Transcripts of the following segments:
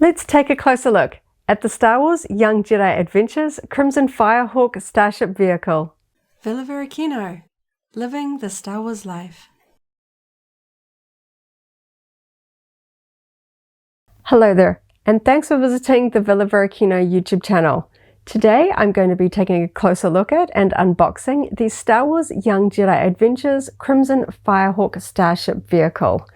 Let's take a closer look at the Star Wars Young Jedi Adventures Crimson Firehawk starship vehicle. Villa Varykino, living the Star Wars life. Hello there, and thanks for visiting the Villa Varykino YouTube channel. Today I'm going to be taking a closer look at and unboxing the Star Wars Young Jedi Adventures Crimson Firehawk starship vehicle.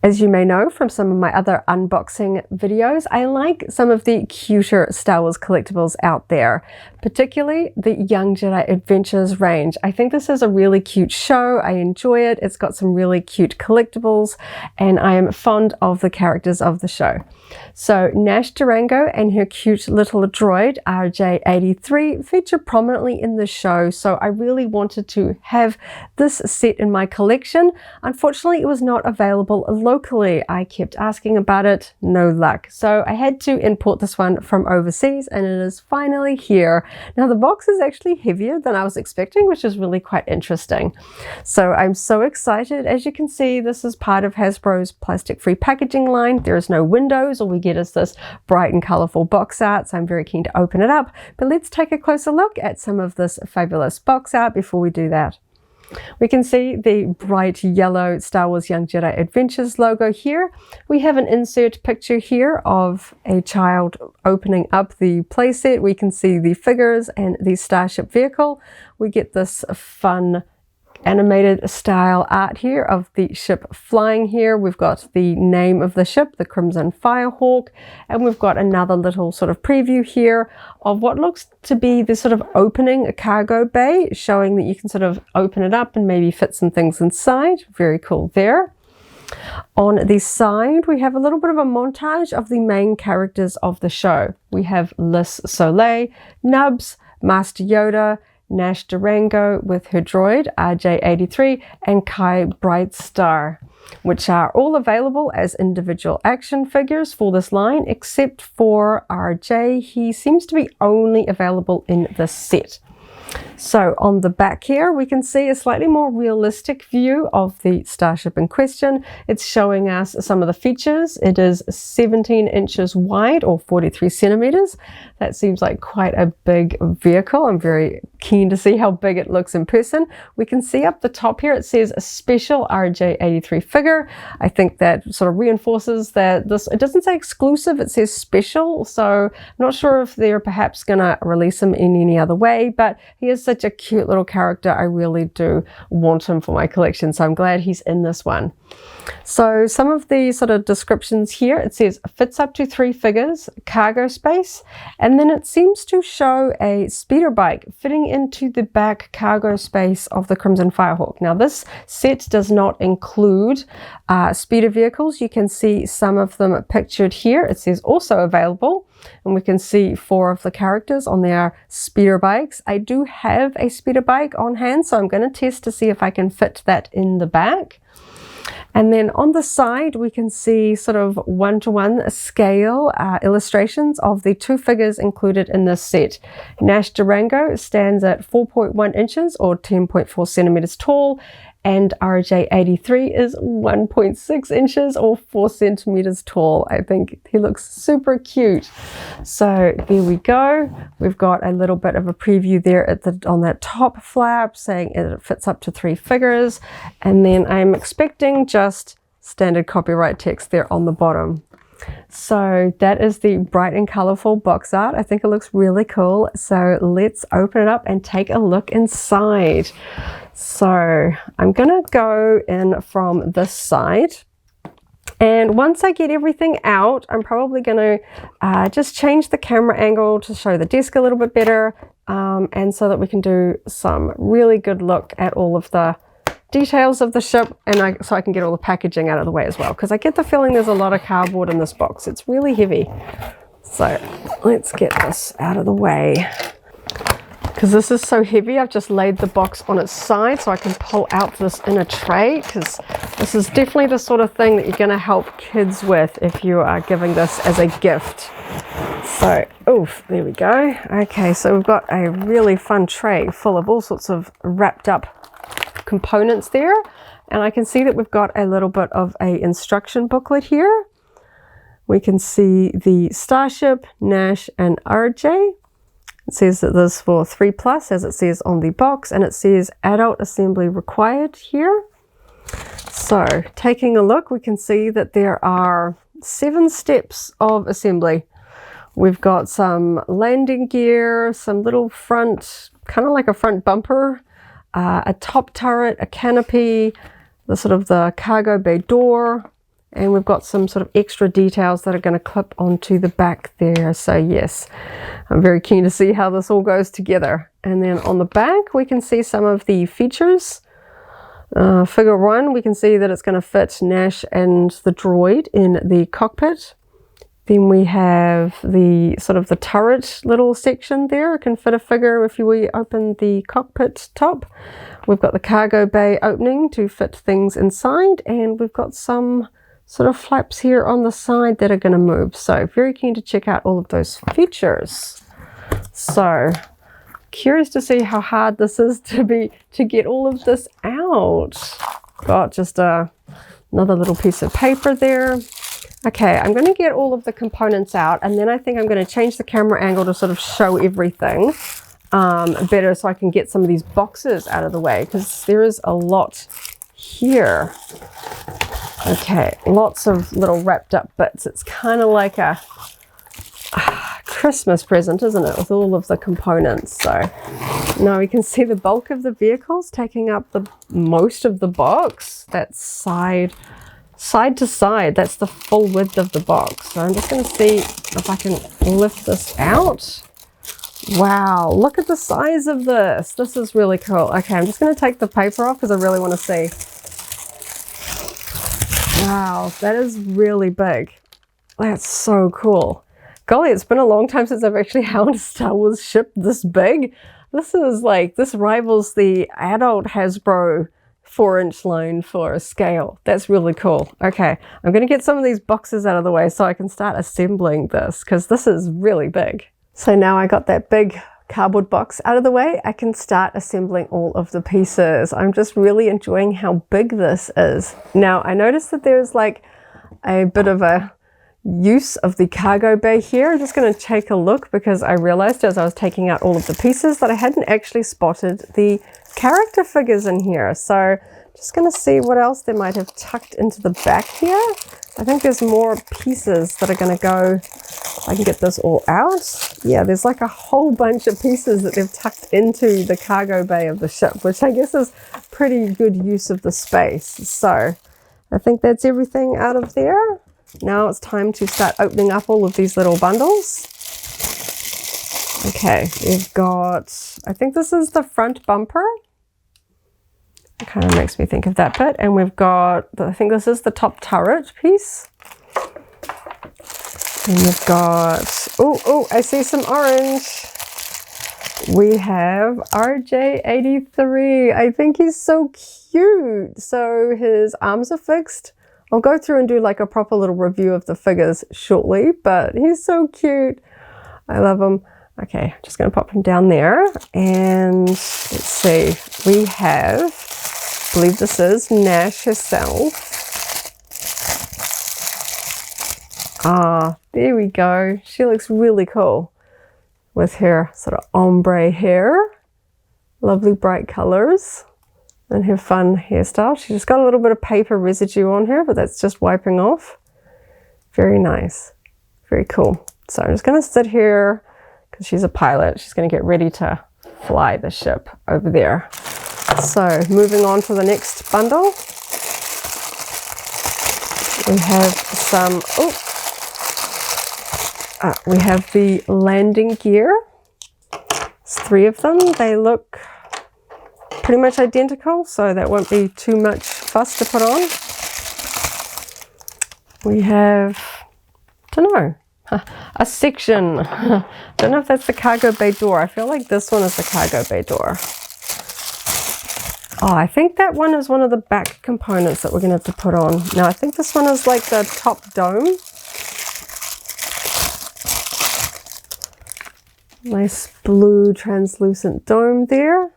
As you may know from some of my other unboxing videos, I like some of the cuter Star Wars collectibles out there, particularly the Young Jedi Adventures range. I think this is a really cute show. I enjoy it. It's got some really cute collectibles, and I am fond of the characters of the show. So Nash Durango and her cute little droid RJ-83 feature prominently in the show, so I really wanted to have this set in my collection. Unfortunately, it was not available locally. I kept asking about it, no luck. So I had to import this one from overseas, and it is finally here. Now the box is actually heavier than I was expecting, which is really quite interesting. So I'm so excited. As you can see, this is part of Hasbro's plastic-free packaging line. There is no windows. All we get is this bright and colorful box art, so I'm very keen to open it up. But let's take a closer look at some of this fabulous box art before we do that. We can see the bright yellow Star Wars Young Jedi Adventures logo here. We have an insert picture here of a child opening up the playset. We can see the figures and the starship vehicle. We get this fun animated style art here of the ship flying here. We've got the name of the ship, the Crimson Firehawk, and we've got another little sort of preview here of what looks to be the sort of opening a cargo bay, showing that you can sort of open it up and maybe fit some things inside. Very cool there. On the side, we have a little bit of a montage of the main characters of the show. We have Liz Soleil, Nubs, Master Yoda, Nash Durango with her droid RJ-83, and Kai Brightstar, which are all available as individual action figures for this line, except for RJ. He seems to be only available in this set. So on the back here, we can see a slightly more realistic view of the starship in question. It's showing us some of the features. It is 17 inches wide, or 43 centimeters. That seems like quite a big vehicle. I'm very keen to see how big it looks in person. We can see up the top here, it says a special RJ-83 figure. I think that sort of reinforces that it doesn't say exclusive, it says special. So I'm not sure if they're perhaps gonna release him in any other way, but he is such a cute little character. I really do want him for my collection, so I'm glad he's in this one. So some of the sort of descriptions here, it says fits up to 3 figures, cargo space, and then it seems to show a speeder bike fitting into the back cargo space of the Crimson Firehawk. Now this set does not include speeder vehicles. You can see some of them pictured here. It says also available, and we can see 4 of the characters on their speeder bikes. I do have a speeder bike on hand, so I'm going to test to see if I can fit that in the back. And then on the side, we can see sort of one-to-one scale illustrations of the 2 figures included in this set. Nash Durango stands at 4.1 inches or 10.4 centimeters tall, and RJ-83 is 1.6 inches or 4 centimeters tall. I think he looks super cute. So there we go. We've got a little bit of a preview there on that top flap saying it fits up to 3 figures. And then I'm expecting just standard copyright text there on the bottom. So that is the bright and colorful box art. I think it looks really cool. So let's open it up and take a look inside. So I'm gonna go in from this side, and once I get everything out, I'm probably gonna just change the camera angle to show the desk a little bit better, and so that we can do some really good look at all of the details of the ship, and so I can get all the packaging out of the way as well, because I get the feeling there's a lot of cardboard in this box. It's really heavy. So let's get this out of the way. Because this is so heavy, I've just laid the box on its side so I can pull out this inner tray, because this is definitely the sort of thing that you're going to help kids with if you are giving this as a gift. So, oof, there we go. Okay, so we've got a really fun tray full of all sorts of wrapped up components there, and I can see that we've got a little bit of a instruction booklet here. We can see the Starship, Nash and RJ. It says that this is for 3+, as it says on the box, and it says adult assembly required here. So taking a look, we can see that there are 7 steps of assembly. We've got some landing gear, some little front, kind of like a front bumper, a top turret, a canopy, the cargo bay door, and we've got some sort of extra details that are going to clip onto the back there. So yes, I'm very keen to see how this all goes together. And then on the back, we can see some of the features. Figure 1, we can see that it's going to fit Nash and the droid in the cockpit. Then we have the the turret little section there. It can fit a figure if we open the cockpit top. We've got the cargo bay opening to fit things inside, and we've got some sort of flaps here on the side that are going to move. So very keen to check out all of those features. So curious to see how hard this is to get all of this out. Got just another little piece of paper there. Okay, I'm going to get all of the components out, and then I think I'm going to change the camera angle to sort of show everything better, so I can get some of these boxes out of the way, because there is a lot here. Okay, lots of little wrapped up bits. It's kind of like a Christmas present, isn't it, with all of the components. So now we can see the bulk of the vehicles taking up most of the box. That's side to side. That's the full width of the box. So I'm just going to see if I can lift this out. Wow, look at the size of this. This is really cool. Okay, I'm just going to take the paper off because I really want to see. Wow, that is really big. That's so cool. Golly, it's been a long time since I've actually held a Star Wars ship this big. This rivals the adult Hasbro 4-inch line for a scale. That's really cool. Okay, I'm going to get some of these boxes out of the way so I can start assembling this, because this is really big. So now I got that big cardboard box out of the way, I can start assembling all of the pieces. I'm just really enjoying how big this is. Now I noticed that there's like a bit of a use of the cargo bay here. I'm just going to take a look, because I realized as I was taking out all of the pieces that I hadn't actually spotted the character figures in here. So just going to see what else they might have tucked into the back here. I think there's more pieces that are going to go. I can get this all out. Yeah, there's like a whole bunch of pieces that they've tucked into the cargo bay of the ship, which I guess is pretty good use of the space. So I think that's everything out of there. Now it's time to start opening up all of these little bundles. Okay, we've got, I think this is the front bumper. It kind of makes me think of that bit. And we've got, I think this is the top turret piece. And we've got, oh, I see some orange. We have RJ-83. I think he's so cute. So his arms are fixed. I'll go through and do like a proper little review of the figures shortly, but he's so cute. I love him. Okay, just going to pop him down there. And let's see, we have, I believe this is Nash herself. Ah, there we go. She looks really cool with her sort of ombre hair. Lovely bright colors. And her fun hairstyle. She just got a little bit of paper residue on her, but that's just wiping off. Very nice. Very cool. So I'm just going to sit here because she's a pilot. She's going to get ready to fly the ship over there. So moving on to the next bundle. We have some, we have the landing gear. There's 3 of them. They look pretty much identical, so that won't be too much fuss to put on. We have, don't know, a section. Don't know if that's the cargo bay door. I feel like this one is the cargo bay door. Oh, I think that one is one of the back components that we're going to have to put on. No, I think this one is like the top dome. Nice blue translucent dome there.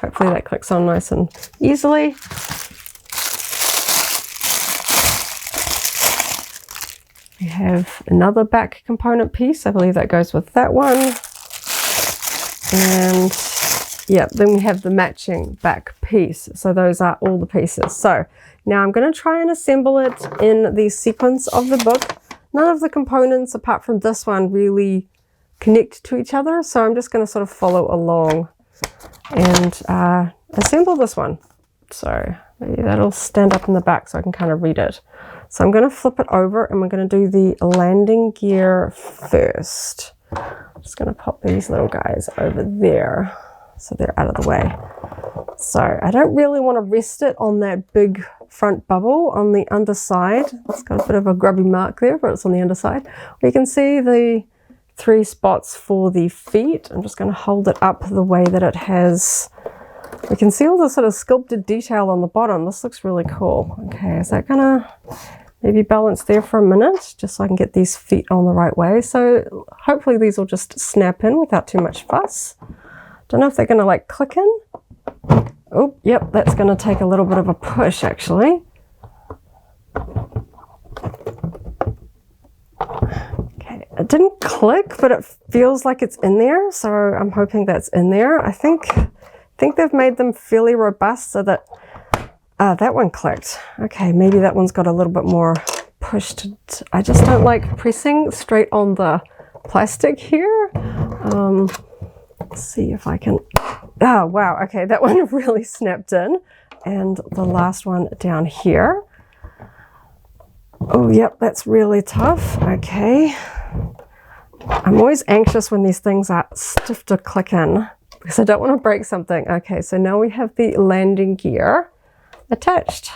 Hopefully that clicks on nice and easily. We have another back component piece. I believe that goes with that one. And yeah, then we have the matching back piece. So those are all the pieces. So now I'm going to try and assemble it in the sequence of the book. None of the components apart from this one really connect to each other. So I'm just going to sort of follow along and assemble this one. So maybe that'll stand up in the back so I can kind of read it. So I'm going to flip it over and we're going to do the landing gear first. I'm just going to pop these little guys over there so they're out of the way. So I don't really want to rest it on that big front bubble on the underside. It's got a bit of a grubby mark there, but it's on the underside. You can see the 3 spots for the feet. I'm just going to hold it up the way that it has. We can see all the sort of sculpted detail on the bottom. This looks really cool. Okay, is that gonna maybe balance there for a minute just so I can get these feet on the right way? So hopefully these will just snap in without too much fuss. Don't know if they're gonna like click in. Oh, yep, that's gonna take a little bit of a push actually. Okay, it didn't click, but it feels like it's in there. So I'm hoping that's in there. I think they've made them fairly robust so that that one clicked. Okay, maybe that one's got a little bit more push to I just don't like pressing straight on the plastic here. Let's see if I can. Oh, wow. Okay, that one really snapped in. And the last one down here. Oh, yep, that's really tough. Okay. I'm always anxious when these things are stiff to click in, because I don't want to break something. Okay, so now we have the landing gear attached.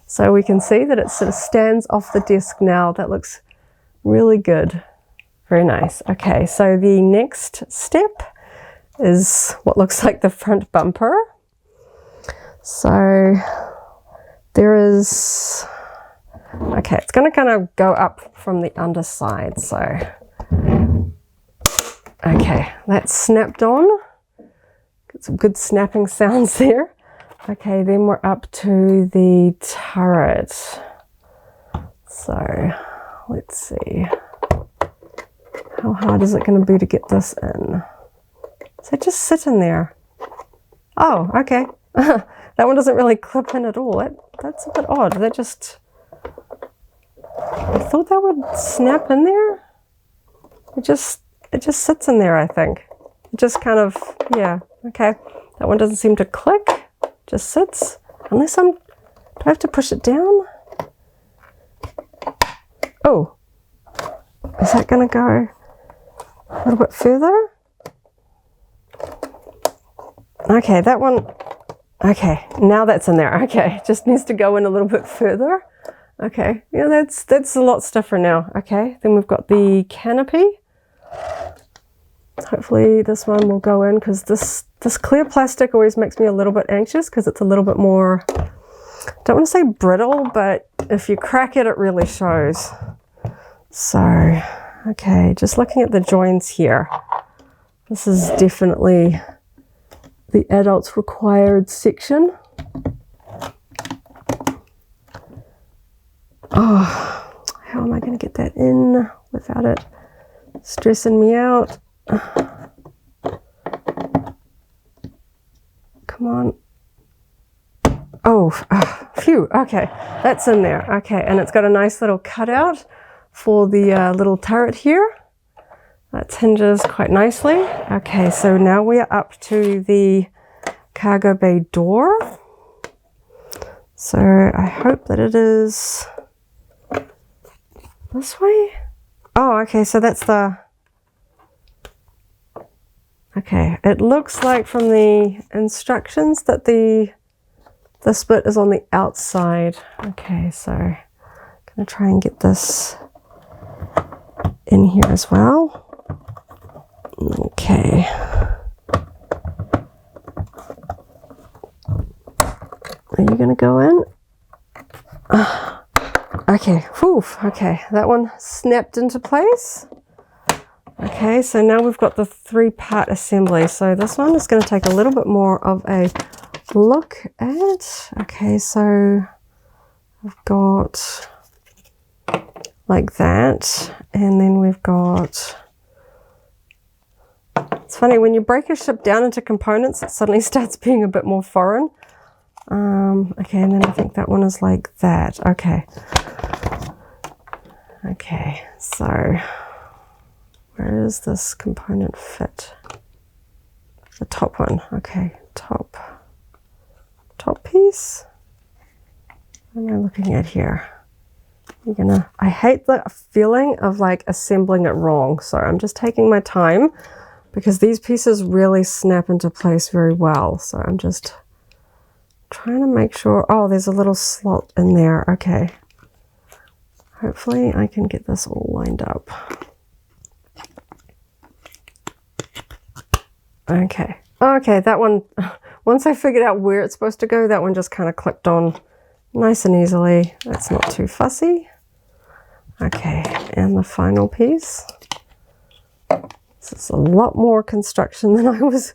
So we can see that it sort of stands off the desk now. That looks really good. Very nice. Okay, so the next step is what looks like the front bumper. So there is, okay, it's going to kind of go up from the underside. So, okay, that's snapped on. Get some good snapping sounds there. Okay, then we're up to the turret. So let's see. How hard is it going to be to get this in? So just sit in there. Oh, okay. That one doesn't really clip in at all. That's a bit odd. That just, I thought that would snap in there. It just sits in there, I think. It just kind of, yeah, okay. That one doesn't seem to click. Just sits. Unless do I have to push it down? Oh, is that going to go a little bit further? Okay, that one, okay, now that's in there. Okay, just needs to go in a little bit further. Okay, yeah, that's a lot stiffer now. Okay, then we've got the canopy. Hopefully this one will go in, because this clear plastic always makes me a little bit anxious because it's a little bit more, don't want to say brittle, but if you crack it, it really shows. So, okay, just looking at the joins here. This is definitely the adults required section. Oh, how am I going to get that in without it stressing me out? Come on. Oh, phew. Okay, that's in there. Okay, and it's got a nice little cutout for the little turret here. That hinges quite nicely. Okay, so now we are up to the cargo bay door. So I hope that it is this way. Oh, okay, so that's the, okay, it looks like from the instructions that this bit is on the outside. Okay, so I'm gonna try and get this in here as well. Okay. Are you gonna go in? Okay, whew, okay, that one snapped into place. Okay, so now we've got the 3-part assembly. So this one is going to take a little bit more of a look at. Okay, so I've got like that. And then we've got, it's funny, when you break a ship down into components, it suddenly starts being a bit more foreign. Okay, and then I think that one is like that. Okay. Okay, so where does this component fit? The top one. Okay, top piece. What am I looking at here? I hate the feeling of like assembling it wrong, so I'm just taking my time because these pieces really snap into place very well. So I'm just trying to make sure. Oh, there's a little slot in there. Okay. Hopefully I can get this all lined up. Okay. Okay, that one, once I figured out where it's supposed to go, that one just kind of clicked on nice and easily. That's not too fussy. Okay, and the final piece. This is a lot more construction than I was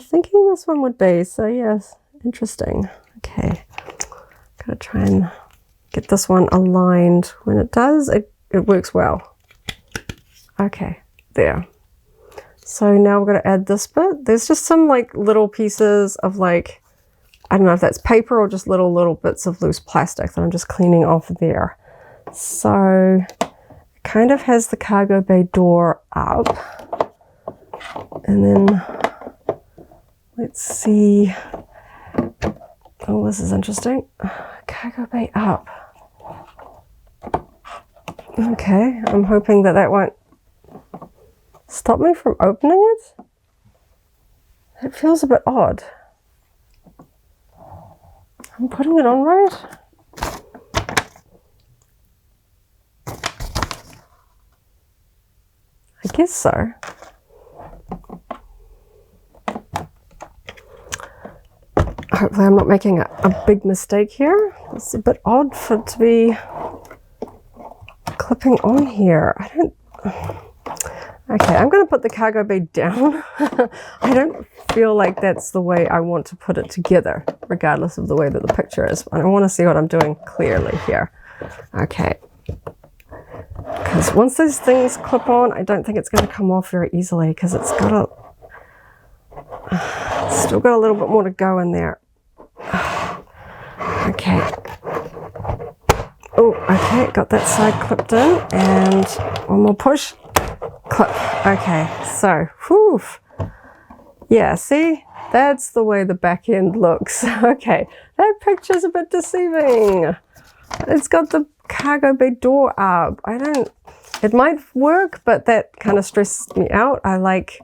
thinking this one would be. So yes, interesting. Okay, gotta try and get this one aligned. When it does, it works well. Okay, there. So now we're going to add this bit. There's just some like little pieces of like, I don't know if that's paper or just little bits of loose plastic that I'm just cleaning off there. So it kind of has the cargo bay door up. And then let's see. Oh, this is interesting. Cargo bay up. Okay, I'm hoping that that won't stop me from opening it. It feels a bit odd. I'm putting it on right. I guess so. Hopefully I'm not making a big mistake here. It's a bit odd for it to be clipping on here. I don't... Okay, I'm going to put the cargo bay down. I don't feel like that's the way I want to put it together, regardless of the way that the picture is. I want to see what I'm doing clearly here. Okay. Because once those things clip on, I don't think it's going to come off very easily because it's got still got a little bit more to go in there. Okay. Oh, okay, got that side clipped in, and one more push. Clip. Okay, so, whew. Yeah, see? That's the way the back end looks. Okay, that picture's a bit deceiving. It's got the cargo bay door up. It might work, but that kind of stressed me out. I like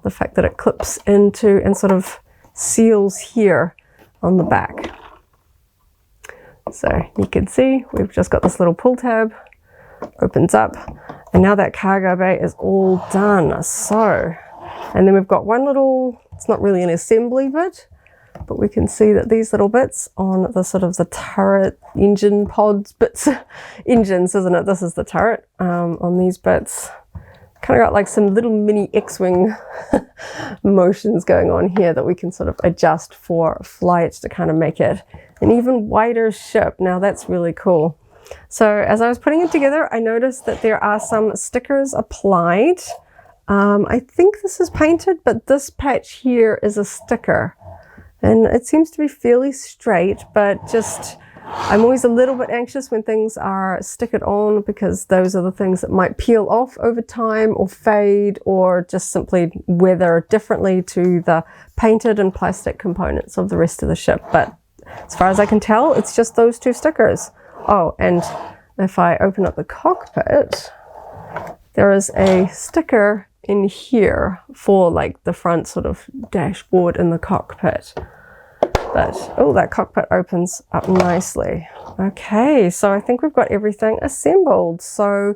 the fact that it clips into and sort of seals here on the back. So you can see we've just got this little pull tab, opens up, and now that cargo bay is all done. So, and then we've got one little, it's not really an assembly bit, but we can see that these little bits on the sort of the turret engine pods bits, engines, isn't it? This is the turret. On these bits, kind of got like some little mini X-Wing motions going on here that we can sort of adjust for flight to kind of make it an even wider ship. Now that's really cool. So as I was putting it together, I noticed that there are some stickers applied. I think this is painted, but this patch here is a sticker. And it seems to be fairly straight, but just, I'm always a little bit anxious when things are stickered on because those are the things that might peel off over time or fade or just simply weather differently to the painted and plastic components of the rest of the ship. But as far as I can tell, it's just those two stickers. Oh, and if I open up the cockpit, there is a sticker in here for like the front sort of dashboard in the cockpit. But, oh, that cockpit opens up nicely. Okay, so I think we've got everything assembled. So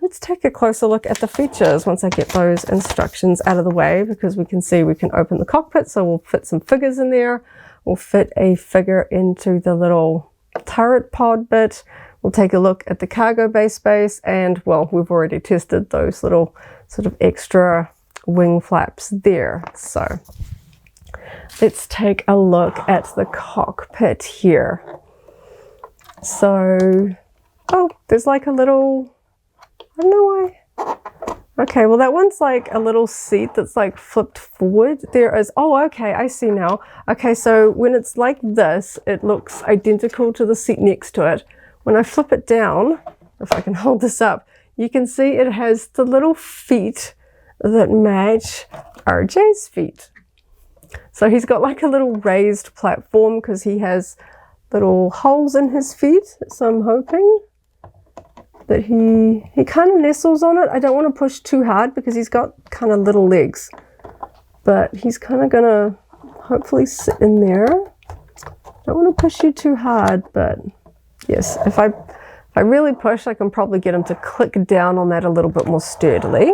let's take a closer look at the features once I get those instructions out of the way, because we can see we can open the cockpit, so we'll fit some figures in there. We'll fit a figure into the little turret pod bit. We'll take a look at the cargo bay space, and well, we've already tested those little sort of extra wing flaps there. So let's take a look at the cockpit here. So Oh, there's like a little, I don't know why. Okay, well that one's like a little seat that's like flipped forward. There is, oh okay, I see now. Okay, so when it's like this, it looks identical to the seat next to it. When I flip it down, if I can hold this up, you can see it has the little feet that match RJ's feet. So he's got like a little raised platform because he has little holes in his feet. So I'm hoping that he kind of nestles on it. I don't want to push too hard because he's got kind of little legs, but he's kind of gonna hopefully sit in there. Don't want to push you too hard, but yes, if I really push, I can probably get him to click down on that a little bit more sturdily.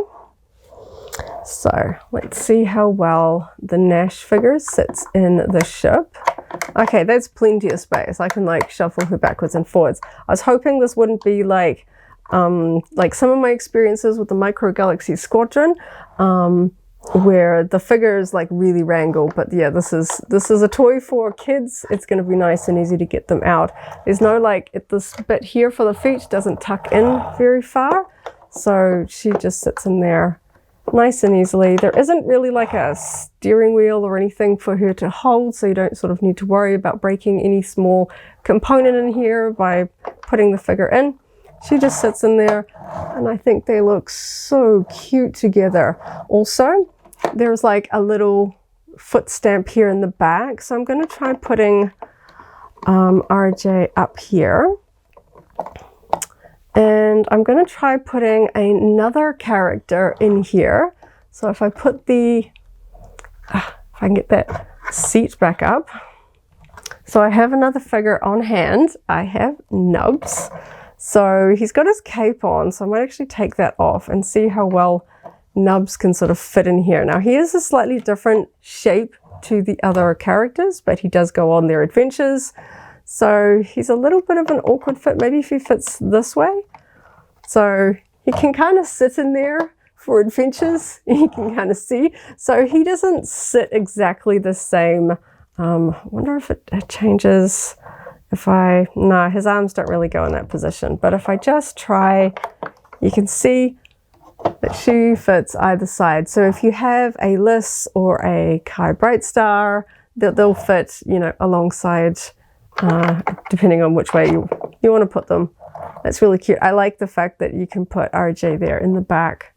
So let's see how well the Nash figure sits in the ship. Okay, that's plenty of space. I can like shuffle her backwards and forwards. I was hoping this wouldn't be like some of my experiences with the Micro Galaxy Squadron, where the figure is like really wrangled. But yeah, this is a toy for kids. It's going to be nice and easy to get them out. There's no like, this bit here for the feet doesn't tuck in very far, so she just sits in there nice and easily. There isn't really like a steering wheel or anything for her to hold, so you don't sort of need to worry about breaking any small component in here by putting the figure in. She just sits in there, and I think they look so cute together. Also, there's like a little foot stamp here in the back, so I'm going to try putting RJ up here. And I'm going to try putting another character in here. So if I put if I can get that seat back up. So I have another figure on hand. I have Nubs. So he's got his cape on, so I might actually take that off and see how well Nubs can sort of fit in here. Now he is a slightly different shape to the other characters, but he does go on their adventures. So he's a little bit of an awkward fit, maybe if he fits this way. So he can kind of sit in there for adventures, you can kind of see. So he doesn't sit exactly the same. Wonder if it changes no, his arms don't really go in that position. But if I just try, you can see that she fits either side. So if you have a Liss or a Kai Brightstar, they'll fit, you know, alongside, depending on which way you want to put them. That's really cute. I like the fact that you can put RJ there in the back.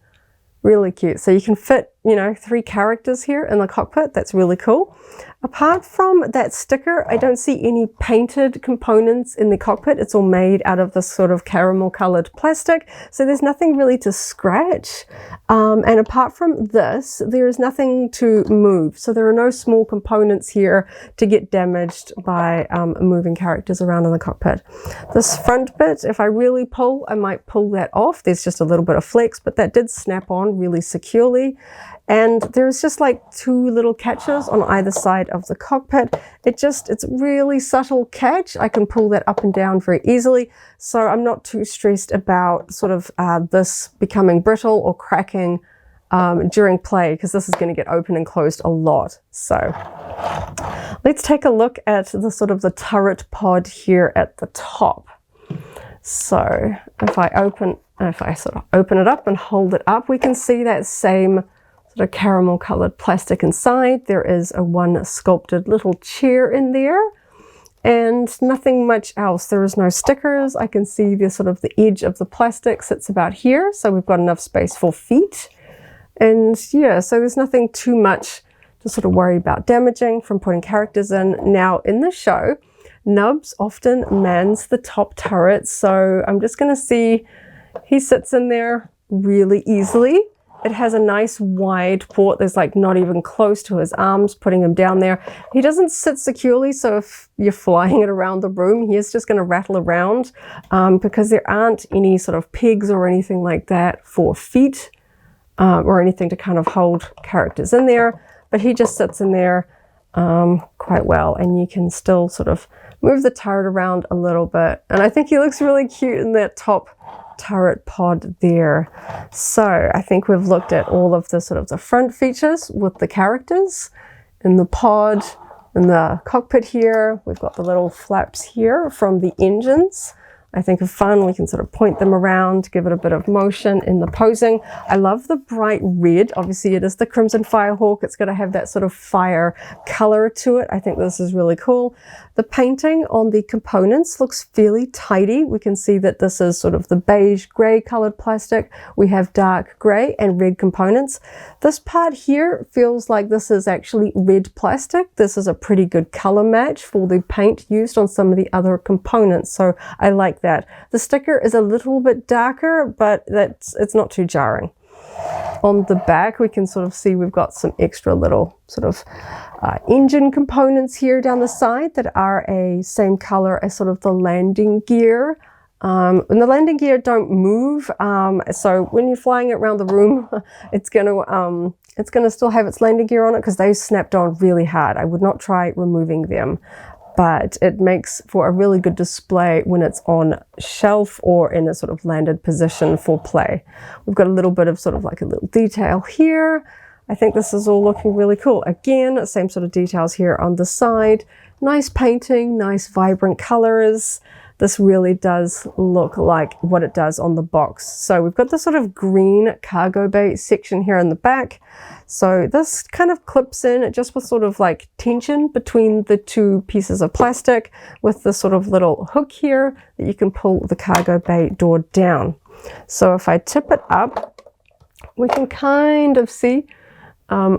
Really cute. So you can fit, you know, 3 characters here in the cockpit. That's really cool. Apart from that sticker, I don't see any painted components in the cockpit. It's all made out of this sort of caramel colored plastic. So there's nothing really to scratch. And apart from this, there is nothing to move. So there are no small components here to get damaged by moving characters around in the cockpit. This front bit, if I really pull, I might pull that off. There's just a little bit of flex, but that did snap on really securely. And there's just like 2 little catches on either side of the cockpit. It's really subtle catch. I can pull that up and down very easily. So I'm not too stressed about sort of this becoming brittle or cracking during play, because this is going to get open and closed a lot. So let's take a look at the sort of the turret pod here at the top. So if I sort of open it up and hold it up, we can see that same sort of caramel colored plastic inside. There is one sculpted little chair in there and nothing much else. There is no stickers. I can see the sort of the edge of the plastic sits about here, so we've got enough space for feet. And yeah, so there's nothing too much to sort of worry about damaging from putting characters in. Now in the show, Nubs often mans the top turret, so I'm just going to see he sits in there really easily. It has a nice wide port. There's like not even close to his arms, putting him down there. He doesn't sit securely, so if you're flying it around the room, he is just going to rattle around because there aren't any sort of pegs or anything like that for feet or anything to kind of hold characters in there. But he just sits in there quite well, and you can still sort of move the turret around a little bit. And I think he looks really cute in that top turret pod there. So I think we've looked at all of the sort of the front features with the characters in the pod, in the cockpit here. We've got the little flaps here from the engines I think are fun. We can sort of point them around, give it a bit of motion in the posing. I love the bright red. Obviously it is the Crimson Firehawk. It's going to have that sort of fire color to it. I think this is really cool. The painting on the components looks fairly tidy. We can see that this is sort of the beige gray colored plastic. We have dark gray and red components. This part here feels like this is actually red plastic. This is a pretty good color match for the paint used on some of the other components, so I like that. The sticker is a little bit darker, but it's not too jarring. On the back we can sort of see we've got some extra little sort of engine components here down the side that are a same color as sort of the landing gear. And the landing gear don't move, so when you're flying it around the room, it's gonna still have its landing gear on it because they snapped on really hard. I would not try removing them, but it makes for a really good display when it's on shelf or in a sort of landed position for play. We've got a little bit of sort of like a little detail here. I think this is all looking really cool. Again, same sort of details here on the side. Nice painting, nice vibrant colors. This really does look like what it does on the box. So we've got this sort of green cargo bay section here in the back. So this kind of clips in just with sort of like tension between the two pieces of plastic with this sort of little hook here that you can pull the cargo bay door down. So if I tip it up, we can kind of see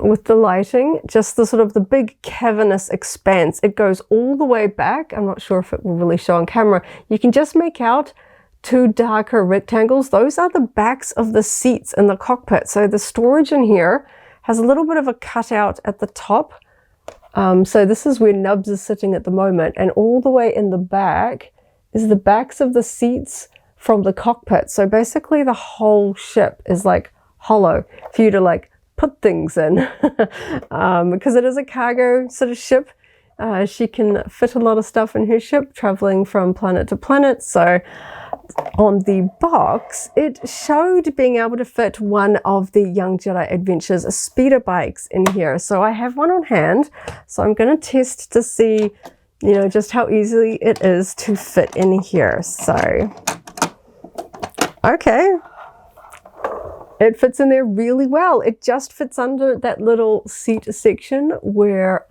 with the lighting, just the sort of the big cavernous expanse. It goes all the way back. I'm not sure if it will really show on camera. You can just make out two darker rectangles. Those are the backs of the seats in the cockpit. So the storage in here has a little bit of a cutout at the top. So this is where Nubs is sitting at the moment. And all the way in the back is the backs of the seats from the cockpit. So basically the whole ship is like hollow for you to like put things in because it is a cargo sort of ship. She can fit a lot of stuff in her ship traveling from planet to planet. So on the box it showed being able to fit one of the Young Jedi Adventures speeder bikes in here. So I have one on hand, so I'm going to test to see, you know, just how easily it is to fit in here. So okay, it fits in there really well. It just fits under that little seat section where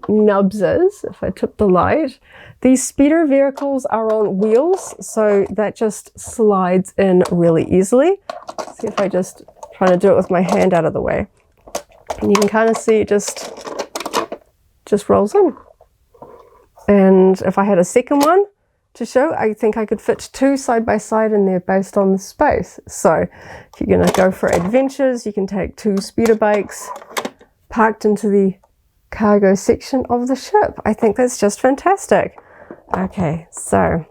Nubs is. If I tip the light, these speeder vehicles are on wheels, so that just slides in really easily. Let's see if I just try to do it with my hand out of the way. And you can kind of see it just rolls in. And if I had a second one to show, I think I could fit two side by side in there based on the space. So if you're going to go for adventures, you can take two speeder bikes parked into the cargo section of the ship. I think that's just fantastic. Okay, so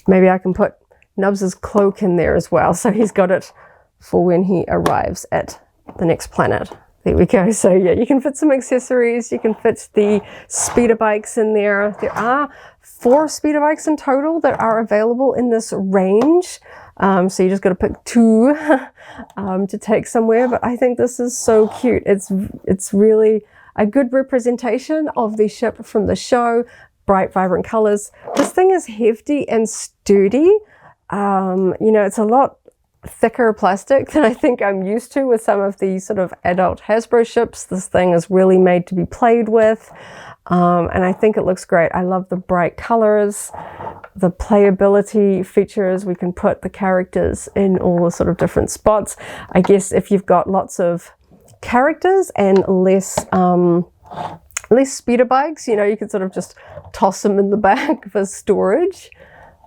maybe I can put Nubs's cloak in there as well, so he's got it for when he arrives at the next planet. There we go. So yeah, you can fit some accessories, you can fit the speeder bikes in there. There are 4 speeder bikes in total that are available in this range. So you just got to pick 2 to take somewhere. But I think this is so cute. It's really a good representation of the ship from the show. Bright, vibrant colors. This thing is hefty and sturdy. You know, it's a lot thicker plastic than I think I'm used to with some of the sort of adult Hasbro ships. This thing is really made to be played with, and I think it looks great. I love the bright colors, the playability features. We can put the characters in all the sort of different spots. I guess if you've got lots of characters and less speeder bikes, you know, you can sort of just toss them in the back for storage.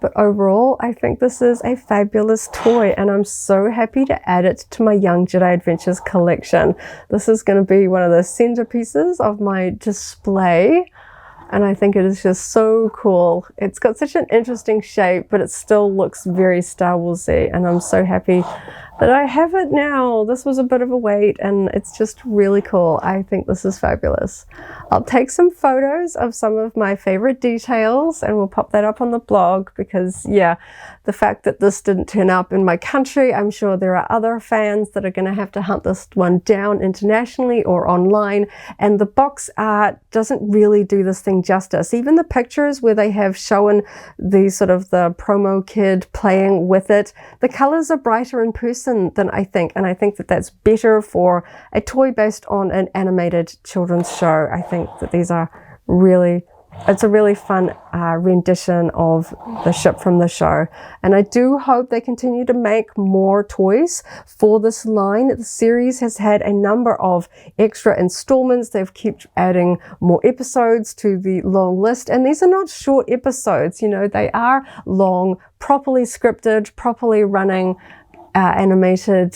But overall, I think this is a fabulous toy, and I'm so happy to add it to my Young Jedi Adventures collection. This is going to be one of the centerpieces of my display, and I think it is just so cool. It's got such an interesting shape, but it still looks very Star Wars-y, and I'm so happy But I have it now. This was a bit of a wait and it's just really cool. I think this is fabulous. I'll take some photos of some of my favorite details and we'll pop that up on the blog because yeah, the fact that this didn't turn up in my country, I'm sure there are other fans that are going to have to hunt this one down internationally or online, and the box art doesn't really do this thing justice. Even the pictures where they have shown the sort of the promo kid playing with it, the colors are brighter in person than I think, and I think that that's better for a toy based on an animated children's show. I think that these are really, it's a really fun rendition of the ship from the show, and I do hope they continue to make more toys for this line. The series has had a number of extra installments. They've kept adding more episodes to the long list, and these are not short episodes, you know, they are long, properly scripted, properly running animated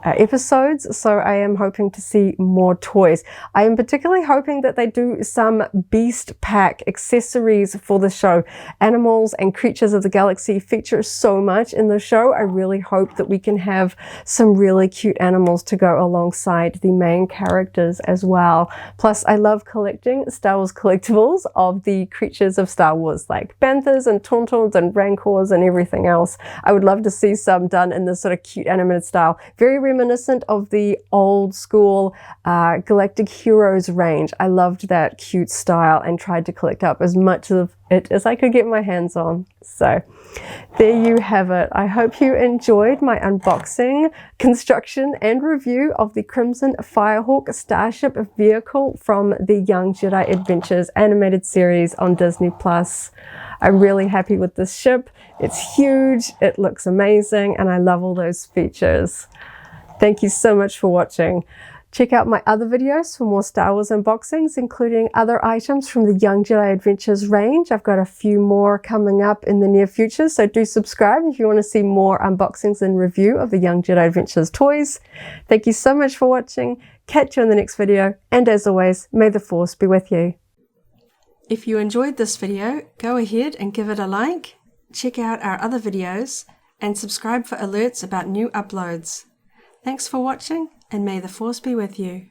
episodes, so I am hoping to see more toys. I am particularly hoping that they do some Beast Pack accessories for the show. Animals and creatures of the galaxy feature so much in the show. I really hope that we can have some really cute animals to go alongside the main characters as well. Plus, I love collecting Star Wars collectibles of the creatures of Star Wars, like banthas and tauntauns and rancors and everything else. I would love to see some done in this sort of cute animated style. Very reminiscent of the old school Galactic Heroes range. I loved that cute style and tried to collect up as much of it as I could get my hands on. So there you have it. I hope you enjoyed my unboxing, construction and review of the Crimson Firehawk starship vehicle from the Young Jedi Adventures animated series on Disney+. I'm really happy with this ship. It's huge, it looks amazing, and I love all those features. Thank you so much for watching. Check out my other videos for more Star Wars unboxings, including other items from the Young Jedi Adventures range. I've got a few more coming up in the near future, so do subscribe if you want to see more unboxings and review of the Young Jedi Adventures toys. Thank you so much for watching. Catch you in the next video, and as always, may the Force be with you. If you enjoyed this video, go ahead and give it a like, check out our other videos, and subscribe for alerts about new uploads. Thanks for watching, and may the Force be with you.